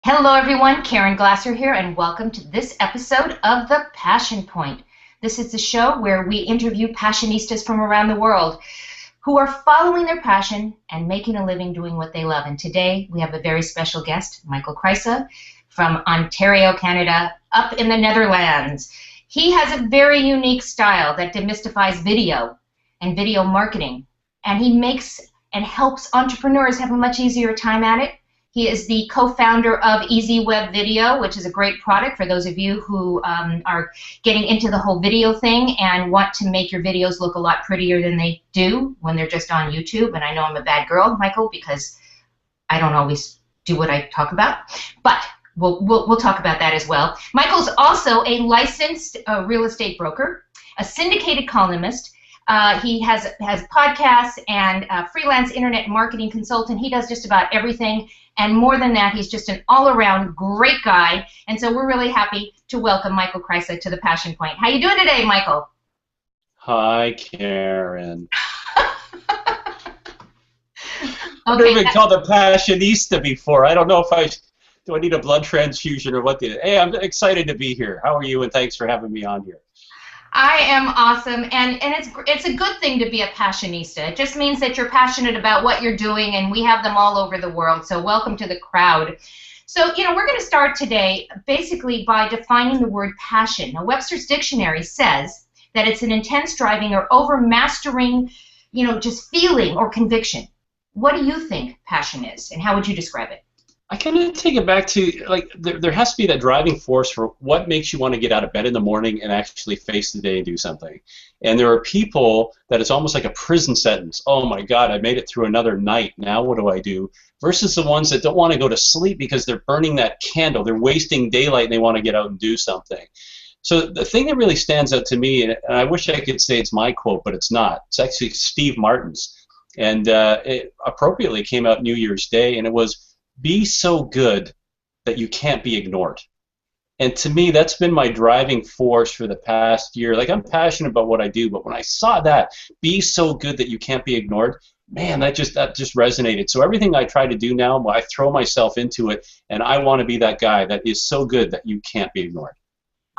Hello everyone, Caren Glasser here, and welcome to this episode of The Passion Point. This is the show where we interview passionistas from around the world who are following their passion and making a living doing what they love. And today we have a very special guest, Michael Krisa from Ontario, Canada, up in the Netherlands. He has a very unique style that demystifies video and video marketing, and he makes and helps entrepreneurs have a much easier time at it. He is the co-founder of Easy Web Video, which is a great product for those of you who are getting into the whole video thing and want to make your videos look a lot prettier than they do when they're just on YouTube. And I know I'm a bad girl, Michael, because I don't always do what I talk about, but we'll talk about that as well. Michael's also a licensed real estate broker, a syndicated columnist. He has podcasts and freelance internet marketing consultant. He does just about everything. And more than that, he's just an all-around great guy. And so we're really happy to welcome Michael Krisa to the Passion Point. How you doing today, Michael? Hi, Caren. I've Okay, never been called a passionista before. I don't know if do I need a blood transfusion or what. Hey, I'm excited to be here. How are you? And thanks for having me on here. I am awesome, and it's a good thing to be a passionista. It just means that you're passionate about what you're doing, and we have them all over the world, so welcome to the crowd. So, we're going to start today basically by defining the word passion. Now, Webster's Dictionary says that it's an intense driving or overmastering, just feeling or conviction. What do you think passion is, and how would you describe it? I kind of take it back to, like, there has to be that driving force for what makes you want to get out of bed in the morning and actually face the day and do something. And there are people that it's almost like a prison sentence. Oh, my God, I made it through another night. Now what do I do? Versus the ones that don't want to go to sleep because they're burning that candle. They're wasting daylight and they want to get out and do something. So the thing that really stands out to me, and I wish I could say it's my quote, but it's not. It's actually Steve Martin's. And it appropriately came out New Year's Day, and it was, be so good that you can't be ignored. And to me, that's been my driving force for the past year. Like, I'm passionate about what I do, but when I saw that, be so good that you can't be ignored, man, that just resonated. So everything I try to do now, I throw myself into it, and I want to be that guy that is so good that you can't be ignored.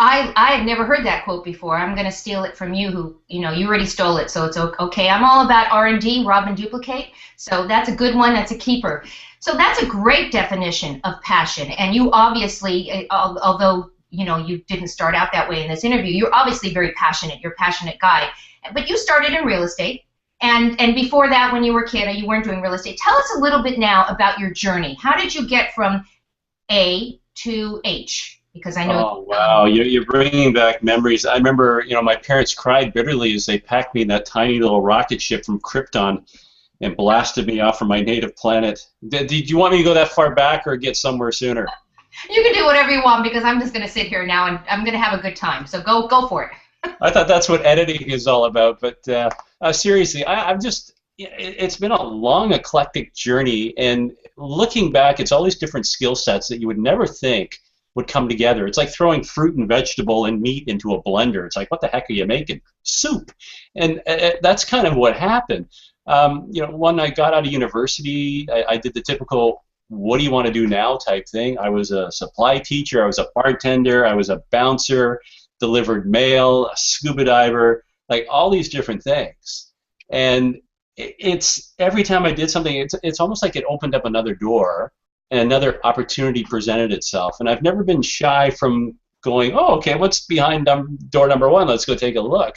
I've never heard that quote before. I'm going to steal it from you, who, you already stole it, so it's okay. I'm all about R&D, rob and duplicate, so that's a good one. That's a keeper. So that's a great definition of passion, and you obviously, although, you didn't start out that way in this interview, you're obviously very passionate. You're a passionate guy, but you started in real estate, and before that, when you were a kid, you weren't doing real estate. Tell us a little bit now about your journey. How did you get from A to H? Because I know. Oh, wow, you're bringing back memories. I remember, my parents cried bitterly as they packed me in that tiny little rocket ship from Krypton and blasted me off from my native planet. Did you want me to go that far back or get somewhere sooner? You can do whatever you want, because I'm just going to sit here now and I'm going to have a good time. So go for it. I thought that's what editing is all about. But seriously, it's been a long, eclectic journey. And looking back, it's all these different skill sets that you would never think would come together. It's like throwing fruit and vegetable and meat into a blender. It's like, what the heck are you making? Soup. And that's kind of what happened. When I got out of university, I did the typical, what do you want to do now type thing. I was a supply teacher, I was a bartender, I was a bouncer, delivered mail, a scuba diver, like all these different things. And it's every time I did something, it's almost like it opened up another door and another opportunity presented itself. And I've never been shy from going, oh, okay, what's behind door number one? Let's go take a look.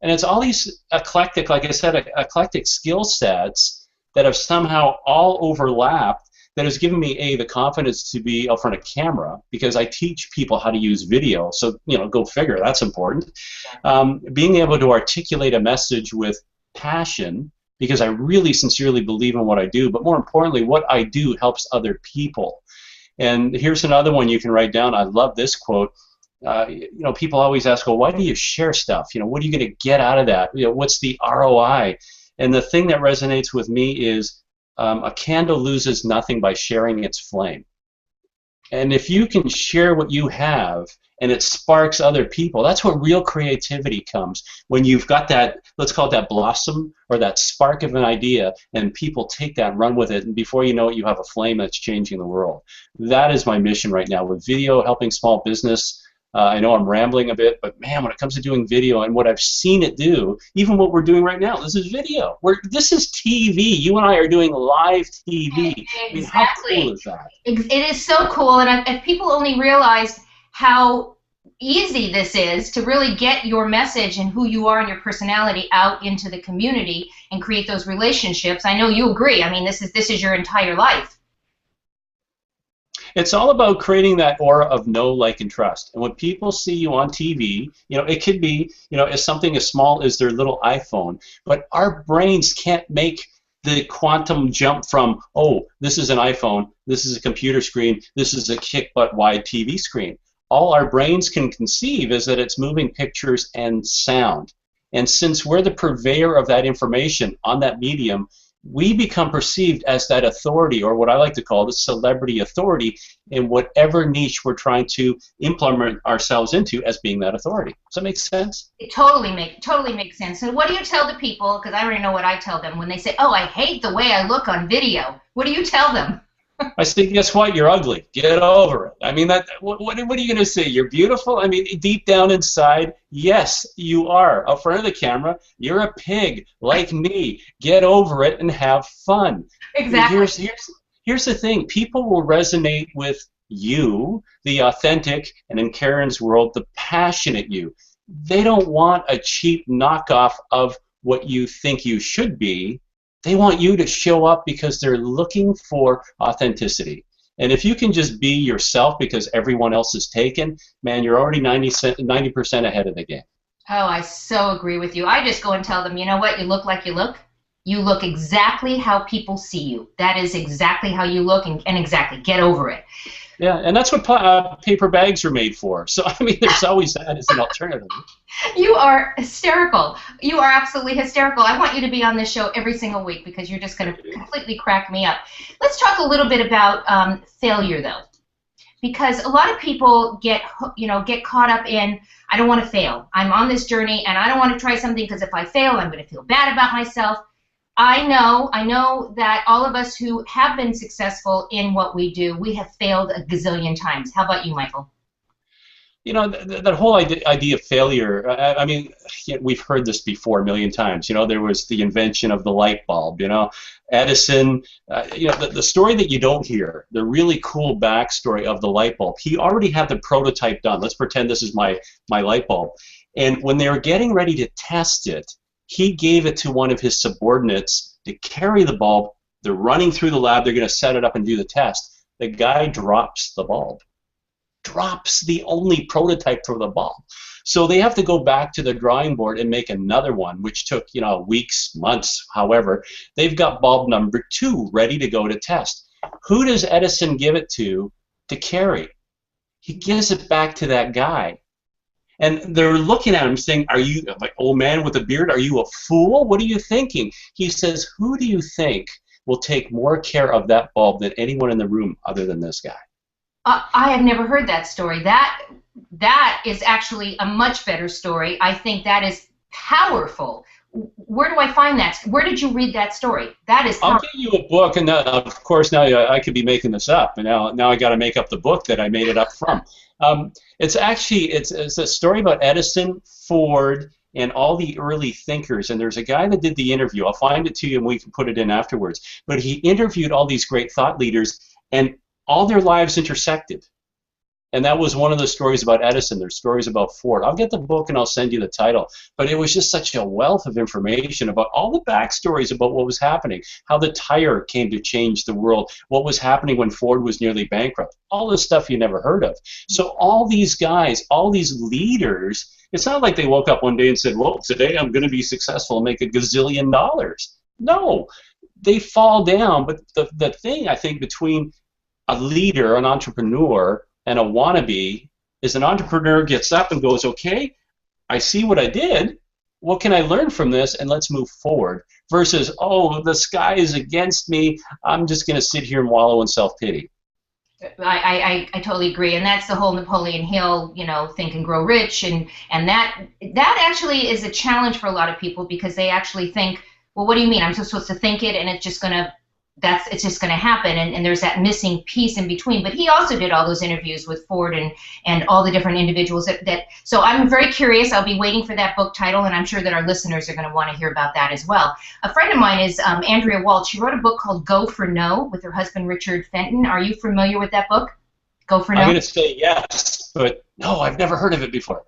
And it's all these eclectic, like I said, eclectic skill sets that have somehow all overlapped that has given me, the confidence to be out front of camera, because I teach people how to use video. So, go figure, that's important. Being able to articulate a message with passion, because I really sincerely believe in what I do, but more importantly, what I do helps other people. And here's another one you can write down. I love this quote. People always ask, well, why do you share stuff? What are you going to get out of that? What's the ROI? And the thing that resonates with me is a candle loses nothing by sharing its flame. And if you can share what you have and it sparks other people, that's where real creativity comes. When you've got that, let's call it that blossom or that spark of an idea, and people take that and run with it, and before you know it, you have a flame that's changing the world. That is my mission right now with video, helping small business. I know I'm rambling a bit, but man, when it comes to doing video and what I've seen it do, even what we're doing right now, this is video. This is TV. You and I are doing live TV. Exactly. I mean, how cool is that? It is so cool, and if people only realized how easy this is to really get your message and who you are and your personality out into the community and create those relationships. I know you agree. I mean, this is your entire life. It's all about creating that aura of know, like, and trust. And when people see you on TV, it could be, as something as small as their little iPhone. But our brains can't make the quantum jump from, oh, this is an iPhone, this is a computer screen, this is a kick-butt-wide TV screen. All our brains can conceive is that it's moving pictures and sound. And since we're the purveyor of that information on that medium, we become perceived as that authority, or what I like to call the celebrity authority, in whatever niche we're trying to implement ourselves into as being that authority. Does that make sense? It totally makes sense. So what do you tell the people, because I already know what I tell them, when they say, oh, I hate the way I look on video? What do you tell them? I say, guess what? You're ugly. Get over it. I mean, what are you going to say? You're beautiful? I mean, deep down inside, yes, you are. Up front of the camera, you're a pig like me. Get over it and have fun. Exactly. Here's the thing. People will resonate with you, the authentic, and in Karen's world, the passionate you. They don't want a cheap knockoff of what you think you should be. They want you to show up because they're looking for authenticity. And if you can just be yourself because everyone else is taken, man, you're already 90% ahead of the game. Oh, I so agree with you. I just go and tell them, you know what, you look like you look. You look exactly how people see you. That is exactly how you look, and exactly, get over it. Yeah, and that's what paper bags are made for. So, I mean, there's always that as an alternative. You are hysterical. You are absolutely hysterical. I want you to be on this show every single week because you're just going to completely crack me up. Let's talk a little bit about failure, though, because a lot of people get caught up in, I don't want to fail. I'm on this journey, and I don't want to try something because if I fail, I'm going to feel bad about myself. I know that all of us who have been successful in what we do, we have failed a gazillion times. How about you, Michael? That whole idea of failure, I mean, we've heard this before a million times. There was the invention of the light bulb, Edison, the story that you don't hear, the really cool backstory of the light bulb. He already had the prototype done. Let's pretend this is my light bulb. And when they were getting ready to test it, he gave it to one of his subordinates to carry the bulb. They're running through the lab. They're going to set it up and do the test. The guy drops the bulb. Drops the only prototype for the bulb. So they have to go back to the drawing board and make another one, which took, weeks, months, however. They've got bulb number 2 ready to go to test. Who does Edison give it to carry? He gives it back to that guy. And they're looking at him saying, are you, like, old man with a beard, are you a fool? What are you thinking? He says, who do you think will take more care of that bulb than anyone in the room other than this guy? I have never heard that story. That is actually a much better story. I think that is powerful. Where do I find that? Where did you read that story? That is powerful. I'll get you a book, and of course now I could be making this up, and now I got to make up the book that I made it up from. It's a story about Edison, Ford, and all the early thinkers. And there's a guy that did the interview. I'll find it to you, and we can put it in afterwards. But he interviewed all these great thought leaders, and all their lives intersected. And that was one of the stories about Edison. There's stories about Ford. I'll get the book and I'll send you the title. But it was just such a wealth of information about all the backstories about what was happening, how the tire came to change the world, what was happening when Ford was nearly bankrupt, all this stuff you never heard of. So all these guys, all these leaders, it's not like they woke up one day and said, well, today I'm going to be successful and make $1 gazillion. No, they fall down. But the thing, I think, between a leader, an entrepreneur, and a wannabe is an entrepreneur gets up and goes, okay, I see what I did. What can I learn from this? And let's move forward. Versus, oh, the sky is against me. I'm just going to sit here and wallow in self-pity. I totally agree, and that's the whole Napoleon Hill, Think and Grow Rich, and that actually is a challenge for a lot of people because they actually think, well, what do you mean? I'm just supposed to think it, and it's just gonna happen, and there's that missing piece in between. But he also did all those interviews with Ford and all the different individuals that. So I'm very curious. I'll be waiting for that book title, and I'm sure that our listeners are going to want to hear about that as well. A friend of mine is Andrea Walt. She wrote a book called Go for No with her husband Richard Fenton. Are you familiar with that book? Go for No? I'm going to say yes, but no, I've never heard of it before.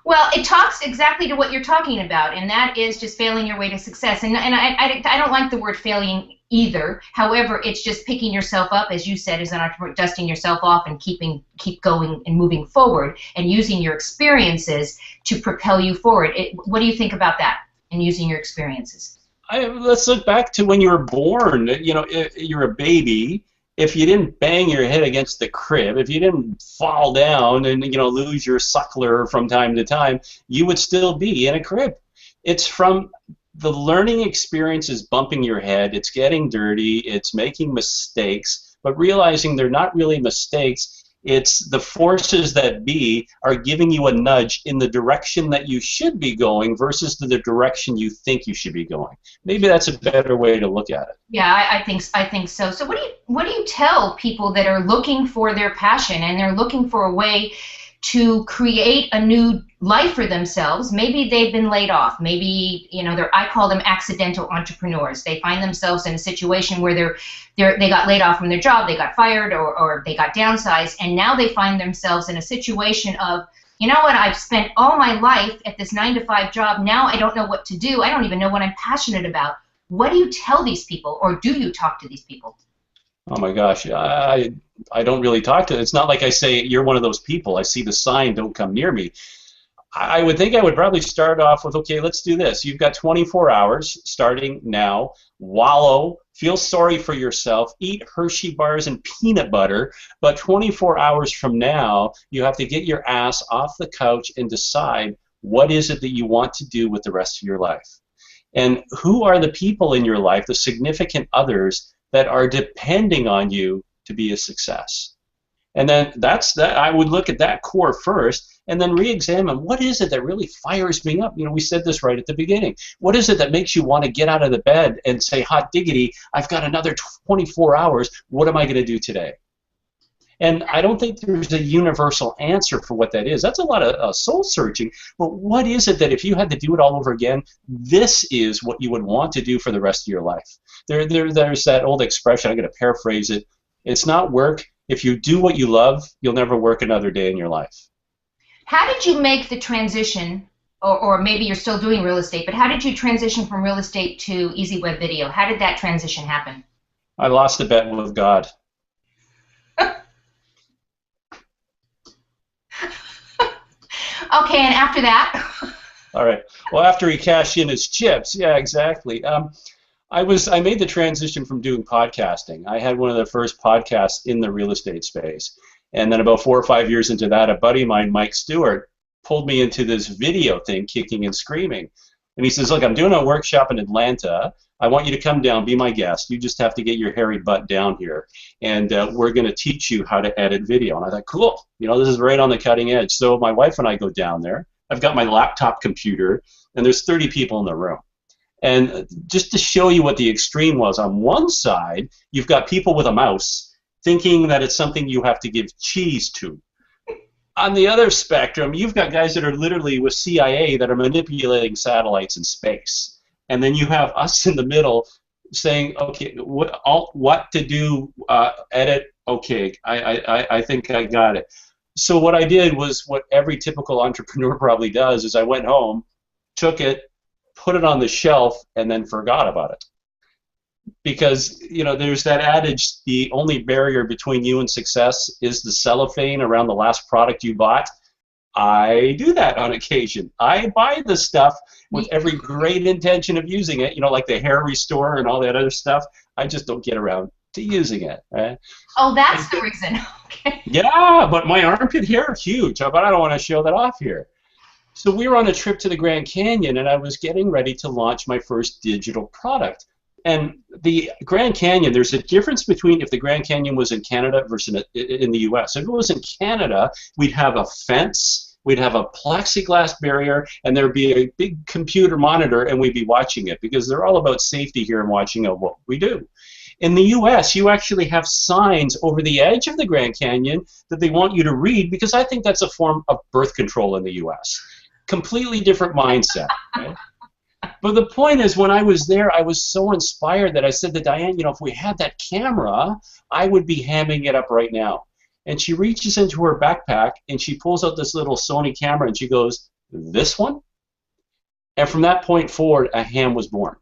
Well, it talks exactly to what you're talking about, and that is just failing your way to success. And I don't like the word failing either. However, it's just picking yourself up, as you said, as an entrepreneur, dusting yourself off and keep going and moving forward, and using your experiences to propel you forward. What do you think about that, and using your experiences? Let's look back to when you were born. You're a baby. If you didn't bang your head against the crib, if you didn't fall down and lose your suckler from time to time, you would still be in a crib. It's from the learning experience is bumping your head, it's getting dirty, it's making mistakes, but realizing they're not really mistakes. It's the forces that be are giving you a nudge in the direction that you should be going versus the direction you think you should be going. Maybe that's a better way to look at it. Yeah, I think so. So what do you tell people that are looking for their passion and they're looking for a way to create a new life for themselves? Maybe they've been laid off. Maybe I call them accidental entrepreneurs. They find themselves in a situation where they got laid off from their job, they got fired, or they got downsized, and now they find themselves in a situation of, you know what, I've spent all my life at this 9-to-5 job. Now I don't know what to do. I don't even know what I'm passionate about. What do you tell these people, or do you talk to these people? Oh my gosh, I don't really talk to. It's not like I say you're one of those people. I see the sign, don't come near me. I would think I would probably start off with, okay, let's do this. You've got 24 hours starting now. Wallow, feel sorry for yourself, eat Hershey bars and peanut butter, but 24 hours from now, you have to get your ass off the couch and decide what is it that you want to do with the rest of your life. And who are the people in your life, the significant others, that are depending on you to be a success. And then I would look at that core first and then re-examine what is it that really fires me up. We said this right at the beginning. What is it that makes you want to get out of the bed and say, hot diggity, I've got another 24 hours, what am I going to do today? And I don't think there's a universal answer for what that is. That's a lot of soul searching. But what is it that if you had to do it all over again, this is what you would want to do for the rest of your life? There's that old expression, I'm going to paraphrase it. It's not work. If you do what you love, you'll never work another day in your life. How did you make the transition, or maybe you're still doing real estate, but how did you transition from real estate to Easy Web Video? How did that transition happen? I lost a bet with God. Okay, and after that? All right. Well, after he cashed in his chips, yeah, exactly. I made the transition from doing podcasting. I had one of the first podcasts in the real estate space. And then about 4 or 5 years into that, a buddy of mine, Mike Stewart, pulled me into this video thing, kicking and screaming. And he says, look, I'm doing a workshop in Atlanta. I want you to come down, be my guest. You just have to get your hairy butt down here. And we're going to teach you how to edit video. And I thought, cool. This is right on the cutting edge. So my wife and I go down there. I've got my laptop computer, and there's 30 people in the room. And just to show you what the extreme was, on one side, you've got people with a mouse thinking that it's something you have to give cheese to. On the other spectrum, you've got guys that are literally with CIA that are manipulating satellites in space. And then you have us in the middle saying, okay, what to do, edit, okay, I think I got it. So what I did was what every typical entrepreneur probably does is I went home, took it, put it on the shelf, and then forgot about it. Because, there's that adage, the only barrier between you and success is the cellophane around the last product you bought. I do that on occasion. I buy the stuff with every great intention of using it, like the hair restorer and all that other stuff. I just don't get around to using it. Right? Oh, that's the reason. Okay. Yeah, but my armpit hair, huge, but I don't want to show that off here. So we were on a trip to the Grand Canyon, and I was getting ready to launch my first digital product. And the Grand Canyon, there's a difference between if the Grand Canyon was in Canada versus in the U.S. If it was in Canada, we'd have a fence, we'd have a plexiglass barrier, and there'd be a big computer monitor, and we'd be watching it because they're all about safety here and watching out what we do. In the U.S., you actually have signs over the edge of the Grand Canyon that they want you to read because I think that's a form of birth control in the U.S. Completely different mindset. Right? But the point is, when I was there, I was so inspired that I said to Diane, if we had that camera, I would be hamming it up right now. And she reaches into her backpack, and she pulls out this little Sony camera, and she goes, "This one?" And from that point forward, a ham was born.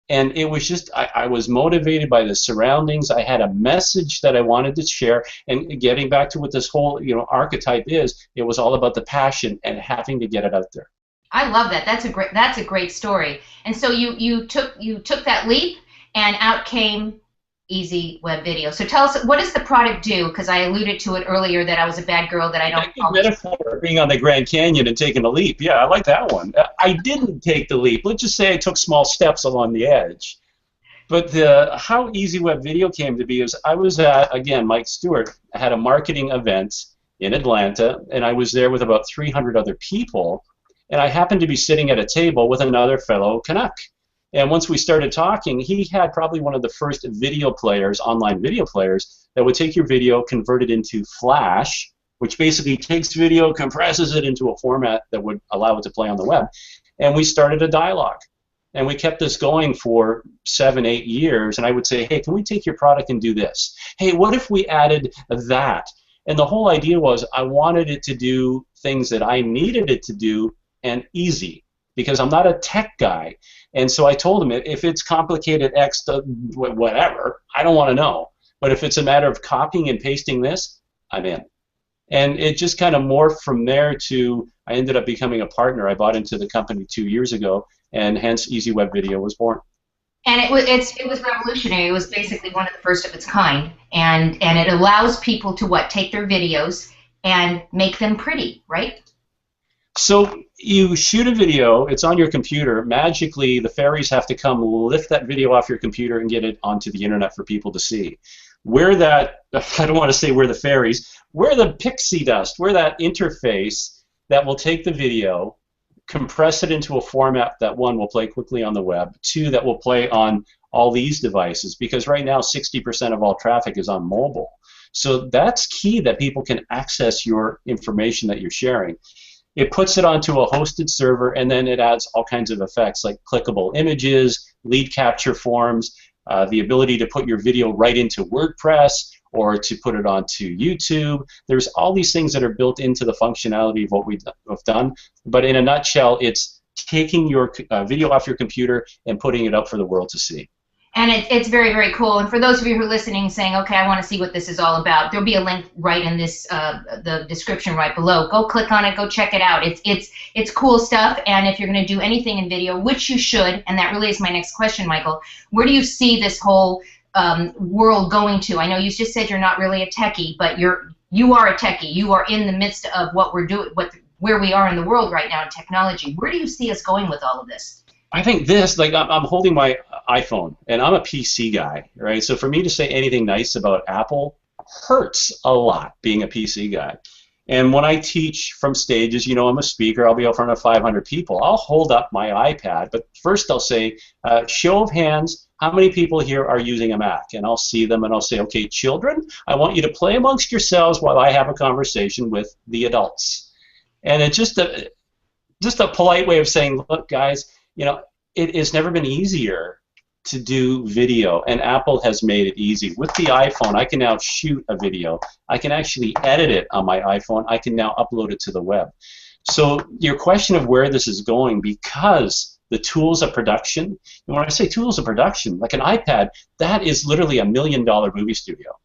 And it was just, I was motivated by the surroundings. I had a message that I wanted to share. And getting back to what this whole, archetype is, it was all about the passion and having to get it out there. I love that. That's a great story. And so you took that leap, and out came Easy Web Video. So tell us, what does the product do? Because I alluded to it earlier that I was a bad girl, that I don't. A metaphor of being on the Grand Canyon and taking a leap. Yeah, I like that one. I didn't take the leap. Let's just say I took small steps along the edge. But how Easy Web Video came to be is I was at, again, Mike Stewart had a marketing event in Atlanta, and I was there with about 300 other people. And I happened to be sitting at a table with another fellow Canuck. And once we started talking, he had probably one of the first video players, online video players, that would take your video, convert it into Flash, which basically takes video, compresses it into a format that would allow it to play on the web. And we started a dialogue. And we kept this going for 7, 8 years. And I would say, hey, can we take your product and do this? Hey, what if we added that? And the whole idea was I wanted it to do things that I needed it to do, and easy, because I'm not a tech guy. And so I told him, if it's complicated X, whatever, I don't want to know. But if it's a matter of copying and pasting this, I'm in. And it just kind of morphed from there to, I ended up becoming a partner. I bought into the company 2 years ago, and hence Easy Web Video was born. And it was revolutionary. It was basically one of the first of its kind. And it allows people to take their videos and make them pretty, right? So you shoot a video, it's on your computer, magically the fairies have to come lift that video off your computer and get it onto the internet for people to see. We're that, I don't want to say we're the fairies, we're the pixie dust, we're that interface that will take the video, compress it into a format that, one, will play quickly on the web, two, that will play on all these devices, because right now 60% of all traffic is on mobile. So that's key, that people can access your information that you're sharing. It puts it onto a hosted server, and then it adds all kinds of effects like clickable images, lead capture forms, the ability to put your video right into WordPress or to put it onto YouTube. There's all these things that are built into the functionality of what we've done. But in a nutshell, it's taking your video off your computer and putting it up for the world to see. And it's very, very cool. And for those of you who are listening saying, okay, I want to see what this is all about, there'll be a link right in this the description right below. Go click on it. Go check it out. It's cool stuff. And if you're going to do anything in video, which you should, and that really is my next question, Michael, where do you see this whole world going to? I know you just said you're not really a techie, but you are a techie. You are in the midst of what we're doing, where we are in the world right now in technology. Where do you see us going with all of this? I think this, like, I'm holding my iPhone, and I'm a PC guy, right? So for me to say anything nice about Apple hurts a lot, being a PC guy. And when I teach from stages, I'm a speaker, I'll be in front of 500 people. I'll hold up my iPad, but first I'll say, show of hands, how many people here are using a Mac? And I'll see them, and I'll say, okay, children, I want you to play amongst yourselves while I have a conversation with the adults. And it's just a polite way of saying, look, guys, it has never been easier to do video, and Apple has made it easy. With the iPhone, I can now shoot a video. I can actually edit it on my iPhone. I can now upload it to the web. So your question of where this is going, because the tools of production, and when I say tools of production, like an iPad, that is literally $1 million movie studio.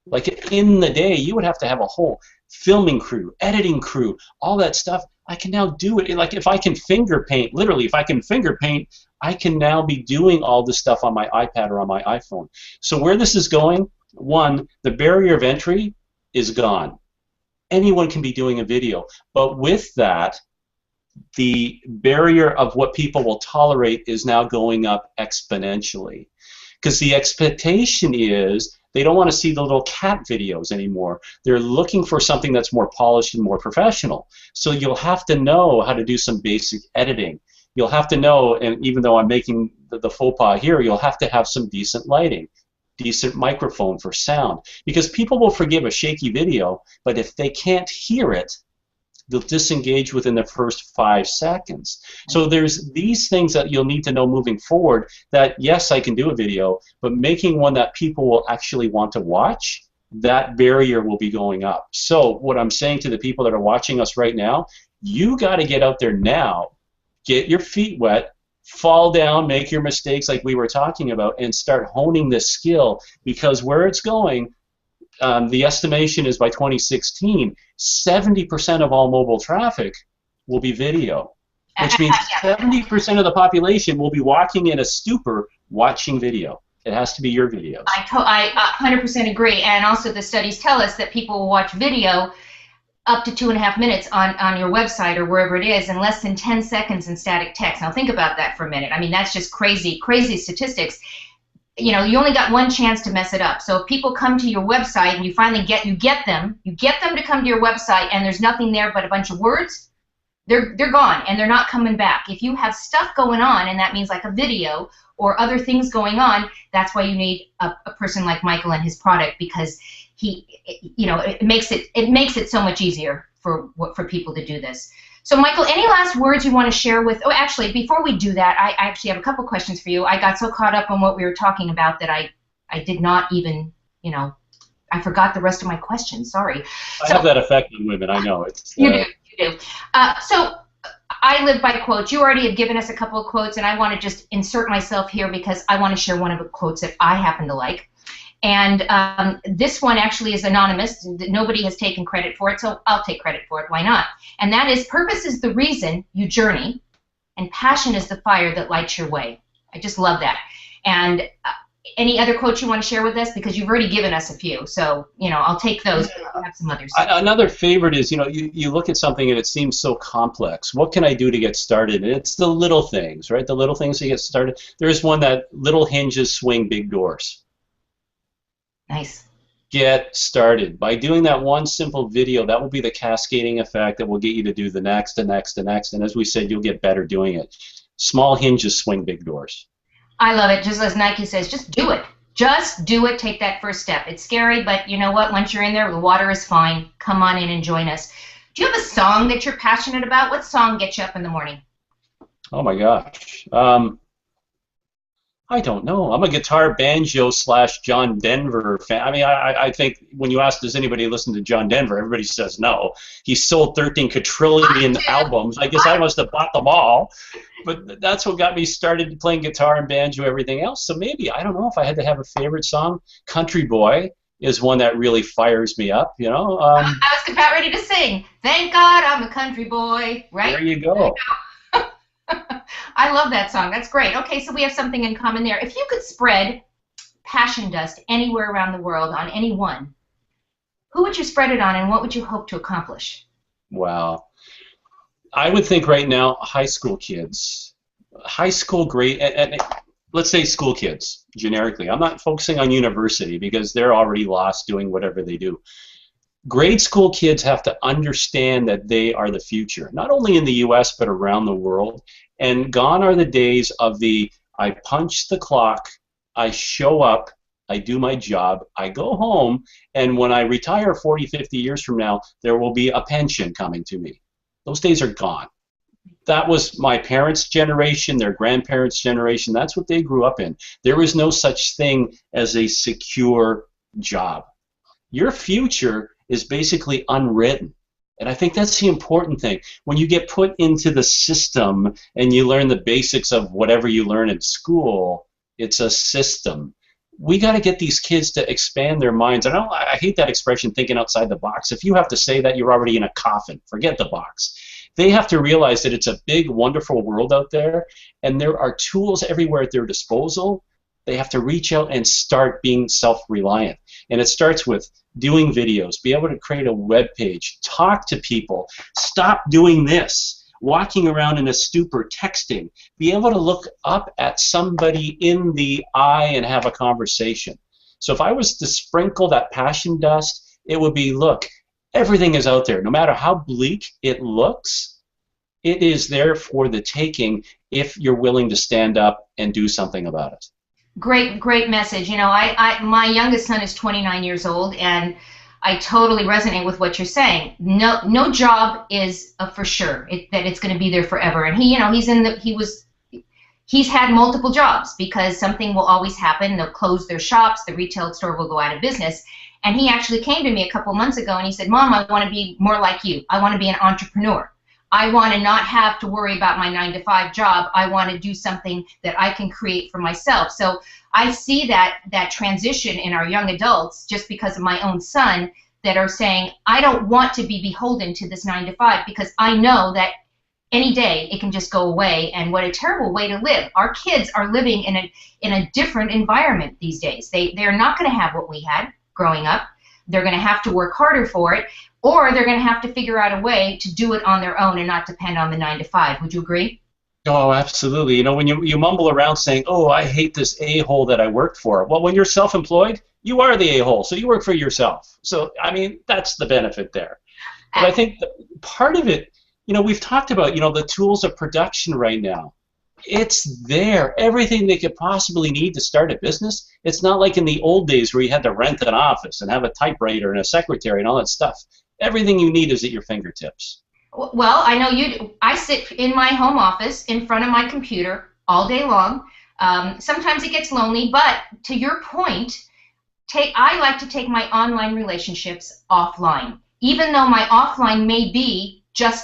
Like in the day, you would have to have a whole filming crew, editing crew, all that stuff. I can now do it. Like if I can finger paint, literally, if I can finger paint, I can now be doing all this stuff on my iPad or on my iPhone. So where this is going, one, the barrier of entry is gone. Anyone can be doing a video. But with that, the barrier of what people will tolerate is now going up exponentially. because the expectation is they don't want to see the little cat videos anymore. They're looking for something that's more polished and more professional. So you'll have to know how to do some basic editing. You'll have to know, and even though I'm making the faux pas here, you'll have to have some decent lighting, decent microphone for sound, because people will forgive a shaky video, but if they can't hear it, they'll disengage within the first 5 seconds. So there's these things that you'll need to know moving forward, that yes, I can do a video, but making one that people will actually want to watch, that barrier will be going up. So what I'm saying to the people that are watching us right now, you got to get out there now, get your feet wet, fall down, make your mistakes like we were talking about, and start honing this skill, because where it's going, the estimation is by 2016, 70% of all mobile traffic will be video, which means 70% of the population will be walking in a stupor watching video. It has to be your videos. I 100% agree, and also the studies tell us that people will watch video up to 2.5 minutes on your website or wherever it is, and less than 10 seconds in static text. Now think about that for a minute. I mean, that's just crazy, crazy statistics. You know, you only got one chance to mess it up. So if people come to your website and you finally get them to come to your website and there's nothing there but a bunch of words, they're gone and they're not coming back. If you have stuff going on, and that means like a video or other things going on, that's why you need a person like Michael and his product, because he, you know, it makes it so much easier for people to do this. So, Michael, any last words you want to share with? Oh, actually, before we do that, I actually have a couple questions for you. I got so caught up on what we were talking about that I did not even, you know, I forgot the rest of my questions. Sorry. I have that effect on women. I know it's. You do. So I live by quotes. You already have given us a couple of quotes, and I want to just insert myself here because I want to share one of the quotes that I happen to like. And this one actually is anonymous. Nobody has taken credit for it, so I'll take credit for it. Why not? And that is, purpose is the reason you journey, and passion is the fire that lights your way. I just love that. And any other quotes you want to share with us? Because you've already given us a few, so you know, I'll take those. I'll have some others. Another favorite is, you know, you look at something and it seems so complex. What can I do to get started? And it's the little things, right? The little things to get started. There's one that little hinges swing big doors. Nice. Get started. By doing that one simple video, that will be the cascading effect that will get you to do the next, the next, the next. And as we said, you'll get better doing it. Small hinges swing big doors. I love it. Just as Nike says, just do it. Just do it. Take that first step. It's scary, but you know what? Once you're in there, the water is fine. Come on in and join us. Do you have a song that you're passionate about? What song gets you up in the morning? Oh, my gosh. I don't know. I'm a guitar banjo / John Denver fan. I mean, I think when you ask, does anybody listen to John Denver, everybody says no. He sold 13 quadrillion albums. I guess I must have bought them all. But that's what got me started playing guitar and banjo, everything else. So maybe, I don't know if I had to have a favorite song. Country Boy is one that really fires me up, you know. I was about ready to sing. Thank God I'm a country boy, right? There you go. I love that song. That's great. Okay, so we have something in common there. If you could spread passion dust anywhere around the world on anyone, who would you spread it on, and what would you hope to accomplish? Wow. I would think right now high school kids. High school grade, and let's say school kids, generically. I'm not focusing on university because they're already lost doing whatever they do. Grade school kids have to understand that they are the future, not only in the U.S. but around the world. And gone are the days of the, I punch the clock, I show up, I do my job, I go home, and when I retire 40, 50 years from now, there will be a pension coming to me. Those days are gone. That was my parents' generation, their grandparents' generation. That's what they grew up in. There was no such thing as a secure job. Your future is basically unwritten. And I think that's the important thing. When you get put into the system and you learn the basics of whatever you learn in school, it's a system. We got to get these kids to expand their minds. I hate that expression, thinking outside the box. If you have to say that, you're already in a coffin. Forget the box. They have to realize that it's a big, wonderful world out there, and there are tools everywhere at their disposal. They have to reach out and start being self-reliant. And it starts with doing videos, be able to create a web page, talk to people, stop doing this. walking around in a stupor, texting. Be able to look up at somebody in the eye and have a conversation. So if I was to sprinkle that passion dust, it would be, look, everything is out there. No matter how bleak it looks, it is there for the taking if you're willing to stand up and do something about it. Great message. You know, my youngest son is 29 years old, and I totally resonate with what you're saying. No job is for sure that it's going to be there forever. And he's had multiple jobs because something will always happen. They'll close their shops, the retail store will go out of business. And he actually came to me a couple months ago and he said, Mom, I want to be more like you. I want to be an entrepreneur. I want to not have to worry about my 9-to-5 job. I want to do something that I can create for myself. So I see that transition in our young adults just because of my own son that are saying, I don't want to be beholden to this 9-to-5 because I know that any day it can just go away, and what a terrible way to live. Our kids are living in a different environment these days. They're not going to have what we had growing up. They're going to have to work harder for it, or they're going to have to figure out a way to do it on their own and not depend on the 9-to-5. Would you agree? Oh, absolutely. You know, when you mumble around saying, oh, I hate this a-hole that I worked for. Well, when you're self-employed, you are the a-hole, so you work for yourself. So, I mean, that's the benefit there. But I think part of it, you know, we've talked about, you know, the tools of production right now. It's there. Everything they could possibly need to start a business. It's not like in the old days where you had to rent an office and have a typewriter and a secretary and all that stuff. Everything you need is at your fingertips. Well, I know you do. I sit in my home office in front of my computer all day long. Sometimes it gets lonely, but to your point, I like to take my online relationships offline. Even though my offline may be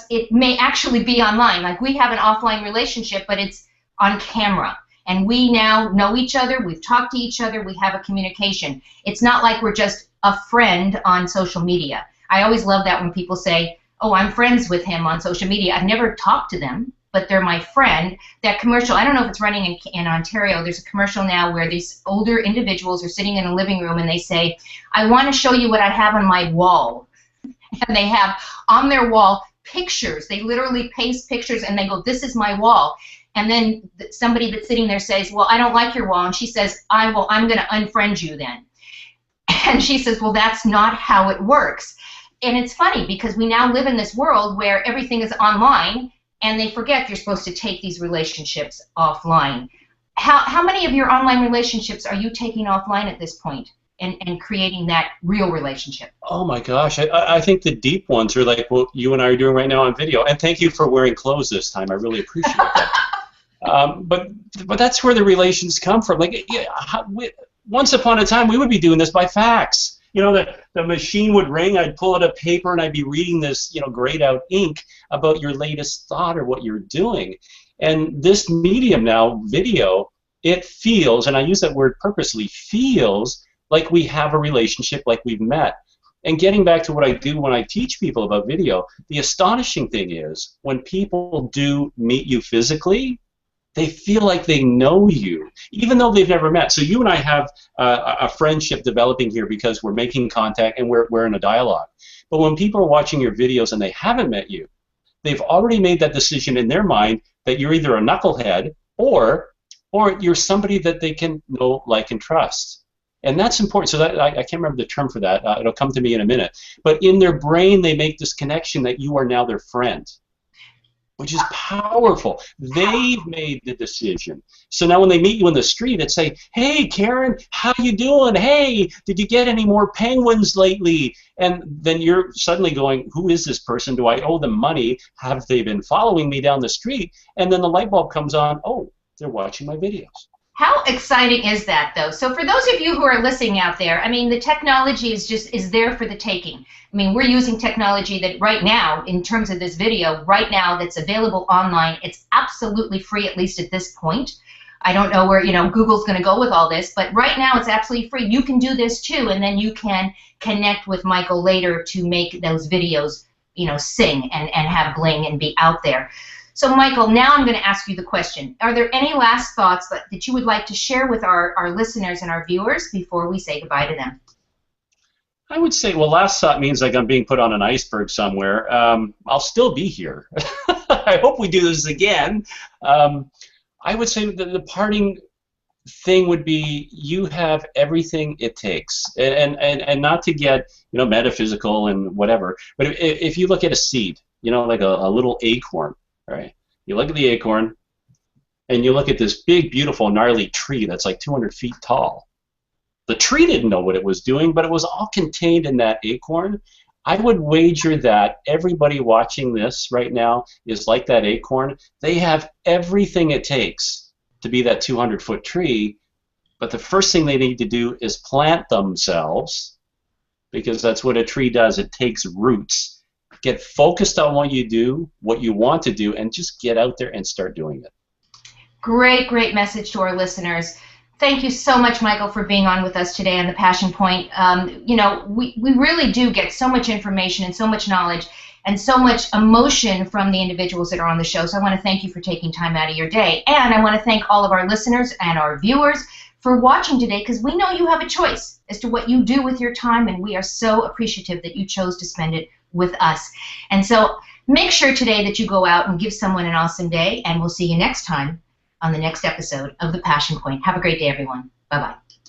it may actually be online. Like we have an offline relationship, but it's on camera. And we now know each other, we've talked to each other, we have a communication. It's not like we're just a friend on social media. I always love that when people say, oh, I'm friends with him on social media. I've never talked to them, but they're my friend. That commercial, I don't know if it's running in Ontario, there's a commercial now where these older individuals are sitting in a living room and they say, I want to show you what I have on my wall. And they have on their wall pictures. They literally paste pictures and they go, this is my wall. And then somebody that's sitting there says, well, I don't like your wall. And she says, I'm going to unfriend you then. And she says, well, that's not how it works. And it's funny because we now live in this world where everything is online and they forget you're supposed to take these relationships offline. How many of your online relationships are you taking offline at this point? And creating that real relationship? Oh my gosh, I think the deep ones are like what you and I are doing right now on video. And thank you for wearing clothes this time. I really appreciate that. But that's where the relations come from. Like once upon a time, we would be doing this by fax. You know, the machine would ring. I'd pull out a paper and I'd be reading this, you know, grayed out ink about your latest thought or what you're doing. And this medium now, video, it feels, and I use that word purposely, feels like we have a relationship, like we've met. And getting back to what I do when I teach people about video, the astonishing thing is when people do meet you physically, they feel like they know you, even though they've never met. So you and I have a friendship developing here because we're making contact and we're in a dialogue. But when people are watching your videos and they haven't met you, they've already made that decision in their mind that you're either a knucklehead or you're somebody that they can know, like, and trust. And that's important. So that I can't remember the term for that. It'll come to me in a minute. But in their brain, they make this connection that you are now their friend, which is powerful. They've made the decision. So now when they meet you in the street, it's say, hey, Caren, how you doing? Hey, did you get any more penguins lately? And then you're suddenly going, who is this person? Do I owe them money? Have they been following me down the street? And then the light bulb comes on, oh, they're watching my videos. How exciting is that, though? So for those of you who are listening out there, I mean, the technology is there for the taking. I mean, we're using technology that right now, in terms of this video, right now that's available online. It's absolutely free, at least at this point. I don't know where, you know, Google's going to go with all this, but right now it's absolutely free. You can do this too, and then you can connect with Michael later to make those videos, you know, sing and have bling and be out there. So, Michael, now I'm going to ask you the question. Are there any last thoughts that you would like to share with our listeners and our viewers before we say goodbye to them? I would say, well, last thought means like I'm being put on an iceberg somewhere. I'll still be here. I hope we do this again. I would say that the parting thing would be you have everything it takes, and not to get metaphysical and whatever, but if you look at a seed, like a little acorn, right? You look at the acorn, and you look at this big, beautiful, gnarly tree that's like 200 feet tall. The tree didn't know what it was doing, but it was all contained in that acorn. I would wager that everybody watching this right now is like that acorn. They have everything it takes to be that 200-foot tree, but the first thing they need to do is plant themselves, because that's what a tree does. It takes roots. Get focused on what you do, what you want to do, and just get out there and start doing it. Great, great message to our listeners. Thank you so much, Michael, for being on with us today on the Passion Point. We really do get so much information and so much knowledge and so much emotion from the individuals that are on the show. So I want to thank you for taking time out of your day. And I want to thank all of our listeners and our viewers for watching today, because we know you have a choice as to what you do with your time, and we are so appreciative that you chose to spend it with us. And so make sure today that you go out and give someone an awesome day, and we'll see you next time on the next episode of The Passion Point. Have a great day, everyone. Bye-bye.